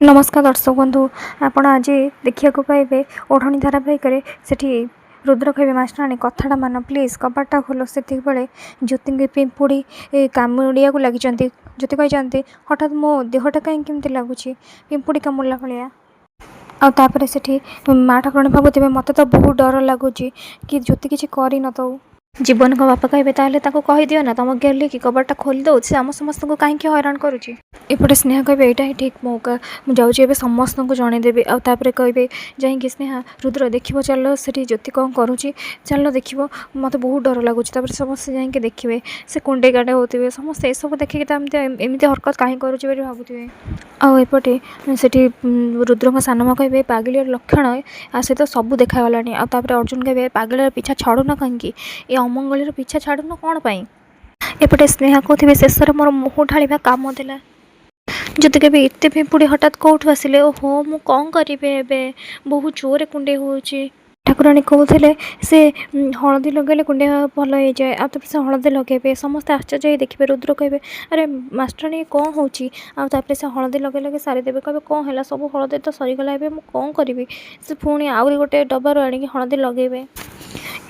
नमस्कार दर्शक बंधु आपण आज देखा पाइबे ओढ़णी धारावाहिक सेठी रुद्र कहे मास्टराणी कथाटा मान प्लीज कबाटा खोल से ज्योति पिंपुड़ी कामुड़िया को लगी ज्योति कहते हठात मो देहटा कहीं केमती लगुच पिंपुड़ी कामुड़ला भाया आउे से माँ ठाकुराणी भावुवे मत तो बहुत डर लगुच कि ज्योति किसी कर न दो जीवन को बापा कहे कही दियो ना तुम गेली कि कबाटा खोली दो से आम समस्त को कहीं हैरान करुच्ची एपटे स्नेहा कहे यहाँ ठीक मौका मुझे समस्त को जनईदेवी आउे कहे जाकि स्नेहा रुद्र देख चल से ज्योति कौन करुच्ची चल देख मत बहुत डर लगुच समस्त जाकि देखिए से कुंडे गाड़े होते समस्त सब देखिए एमती हरकत कहीं करुचे भावुए आउे से रुद्र सानमा कहे पागलिया लक्षण आ सहित सब देखागला अर्जुन कहे पागलिया पीछा छाड़ून कहीं ये अमंगल पीछा छाड़ून कौन पाई एपटे स्नेहा कहते शेष में मोर मुह ढाड़ा काम देला जदि के एत पिंपुड़ी हठात कौटू आसिले ओहो मु कौन करी बहुत जोर कुंडे हो ठाकुराणी कहते से हलदी लगे कुंडे भल हो जाए आते से हलदी लगे समस्त आश्चर्य देखिए रुद्र कहे अरे मास्टराणी कौन हो से हलदी लगे लगे सारीदेवे कहे कौन है सब हलदी तो सरीगला मुझे कौन करी से पुणी आहरी गोटे डबार आणिक हलदी लगे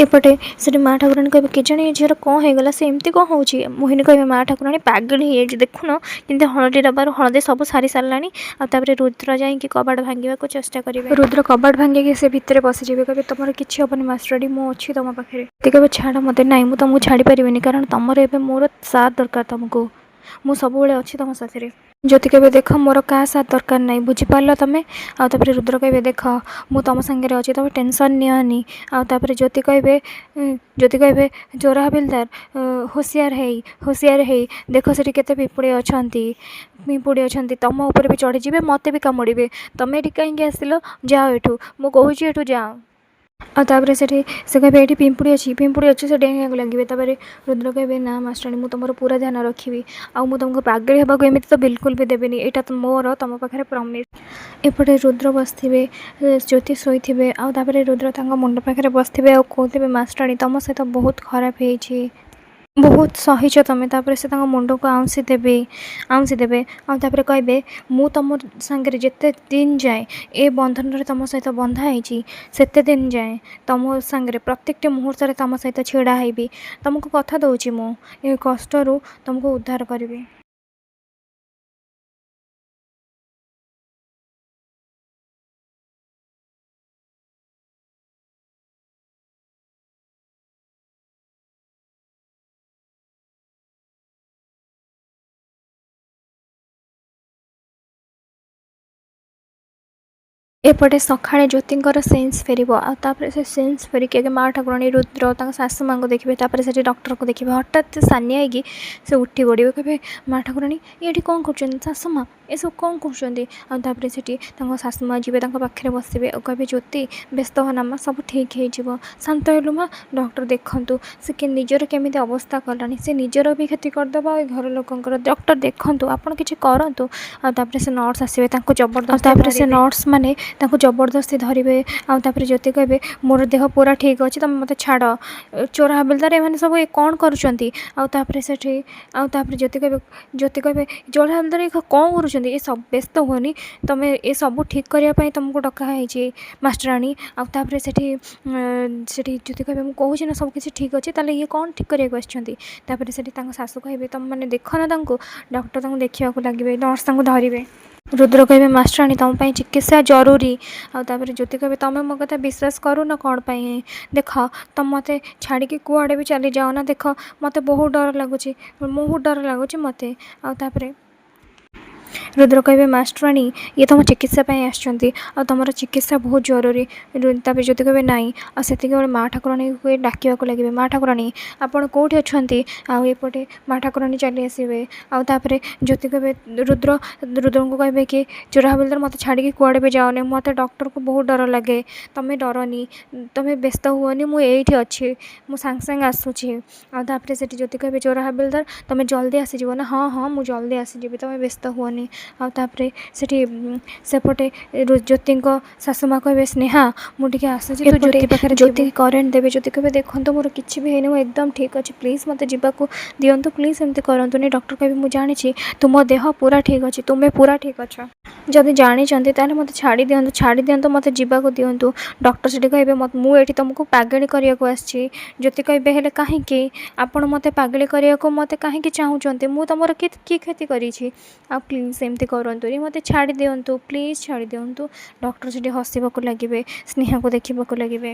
एपटे से माँ ठाकुराणी कहे कि जाने झीर कौन होगला से एमती कौन हो मोहिनी कहे माँ ठाकुराणी पागल हो देखुन कि हलदी डबार हलदी सब सारी सारा आउे रुद्र जाकि कबाट भांगा को चेष्टा करेंगे रुद्र कबाट भांगिकी से भितर पशिजे कहे तुम किसी हेनी मास्टराणी मुझे अच्छी तुम पाखे कहे छाड़ मत ना मुझे तुमको छाड़ी पारिनी कारण तुम एवं मोर साथ दरकार तुमको मुझे सब अच्छी तुम साथी ज्योति कहे देख मोर क्या साथ दरकार ना बुझीपार तुम्हें आउे रुद्र कहे देख मु तुम सांगे अच्छी तुम टेंशन निनी आउे ज्योति कहे चोर हबिलदार होशियार है देख से केते पिंपुड़ी अच्छा तुम उपर भी चढ़ी जाए मत भी कामुड़े तुम्हें ये कहीं आसिल जाओ एठू मु कहूँ एठू जाओ आउे से कहे ये पिंपुड़ी अच्छी से डेंगा लगे रुद्र कहे ना मास्टराणी मुझे तुम पूरा ध्यान रखी आउ तुमको पागल होगा एमती तो बिल्कुल भी देवी यहाँ मोर तुम पाखे प्रमिश एपटे रुद्र बसवे ज्योति शोथे आउे रुद्र मुंड पाखे बसवे आ कहते मास्टराणी तुम सहित बहुत खराब है बहुत सहीच तुम से मुंड को आउंसी देवे आउे कहे मु तुम सांगे जिते दिन जाए ए बंधन तुम सहित बंधाई सेते दिन जाए तुम सांगे प्रत्येक मुहूर्त तुम सहित छिड़ा होबी तुमको कथा दूची मु ए कष्ट तुमको उद्धार करी। एपटे सकाଳେ ज्योतिंकर सेन्स फेर आउे से सेन्स फेरिक माँ ठाकुराणी रुद्र शाशु माँ को देखिए से डॉक्टर को देखिए हठात सानिया होगी से उठी पड़े कहे माँ ठाकुराणी ये कौन कर शाशु माँ ये सब कौन कर से शाशु माँ जी पाखे बसवे और कहे ज्योति व्यस्त होना माँ सब ठीक हो शांत हेलु माँ डॉक्टर देखु से निजर केमी अवस्था कलानी से निजर भी क्षति करदेव घर लोकर डॉक्टर देखूँ आप किसी करूँ आउे से नर्स आसवे जबरदस्त से नर्स मैंने जबरदस्ती धरवे आउे ज्योति कहे मोर देह पूरा ठीक अच्छे तुम मत छाड़ चोर हबिलदार एम सब कौन करुँचे से ज्योति कहे चोर हबिलदार ये कौन कर सब व्यस्त हुए तुम्हें ये सब ठीक करने तुमको डकाई मास्टराणी आउे से ज्योति कहे मुझे कहूँ ना सब किसी ठीक अच्छे ताले ये कौन ठीक करने से शाशु कहे तुम मैंने देख ना डॉक्टर देखा लगे नर्स धरवे रुद्र कहे मास्टराणी तुम चिकित्सा जरूरी आउे ज्योति कहे तुम मो कथा विश्वास करूना कौन पाई देख तुम मत छाड़ी कुआड़े भी चली जाओ ना देख मत बहुत डर लगुच मत आउे रुद्र कहे मास्टराणी ये तुम चिकित्सा तुम चिकित्सा बहुत जरूरी ज्योति कहे नाई आते माँ ठाकुराणी को डाक लगे माँ ठाकुराणी आपड़ कौटी अच्छा आउे माँ ठाकुराणी चली आसवे आउे ज्योति कहे रुद्र को कहे कि चोर हबिलदार मत छाड़ी कुआड़े भी जाओनी मत डॉक्टर को बहुत डर लगे तुम्हें डरनी तुम्हें व्यस्त हुए मुझे अच्छी मुझे सांगे आसूची आउे से ज्योति कहे चोर हबिलदार तुम्हें जल्दी आसीज ना हाँ हाँ मुझे जल्दी आसीजी तुम्हें व्यस्त हुए ଆଉ ତାପରେ ସେଠି ସେପଟେ ଜ୍ୟୋତିଙ୍କ ଶାଶୁମା କହିବେ ସ୍ନେହା ମୁଁ ଟିକେ ଆସୁଛି ତୁ ଜ୍ୟୋତି ପାଖରେ ଜ୍ୟୋତି କରେଣ୍ଟ ଦେବେ ଜ୍ୟୋତି କହିବେ ଦେଖନ୍ତୁ ମୋର କିଛି ବି ହେଇନି ମୁଁ ଏକଦମ ଠିକ୍ ଅଛି ପ୍ଲିଜ୍ ମୋତେ ଯିବାକୁ ଦିଅନ୍ତୁ ପ୍ଲିଜ୍ ଏମିତି କରନ୍ତୁନି ଡକ୍ଟର କହିବେ ମୁଁ ଜାଣିଛି ତୁମ ଦେହ ପୁରା ଠିକ୍ ଅଛି ତୁମେ ପୁରା ଠିକ୍ ଅଛ ଯଦି ଜାଣିଛନ୍ତି ତାହେଲେ ମୋତେ ଛାଡ଼ି ଦିଅନ୍ତୁ ମୋତେ ଯିବାକୁ ଦିଅନ୍ତୁ ଡକ୍ଟର ସେଠି କହିବେ ମୁଁ ଏଠି ତୁମକୁ ପାଗଳି କରିବାକୁ ଆସିଛି ଜ୍ୟୋତି କହିବେ ହେଲେ କାହିଁକି ଆପଣ ମୋତେ ପାଗଳି କରିବାକୁ ମୋତେ କାହିଁକି ଚାହୁଁଛନ୍ତି ମୁଁ ତୁମର କି କ୍ଷତି କରିଛି ଆଉ ପ୍ଲିଜ୍ ଏମିତି କରନ୍ତୁନି ମୋତେ ଛାଡ଼ି ଦିଅନ୍ତୁ ପ୍ଲିଜ୍ ଛାଡ଼ି ଦିଅନ୍ତୁ ଡକ୍ଟର ସେଠି ହସିବାକୁ ଲାଗିବେ ସ୍ନେହାକୁ ଦେଖିବାକୁ ଲାଗିବେ।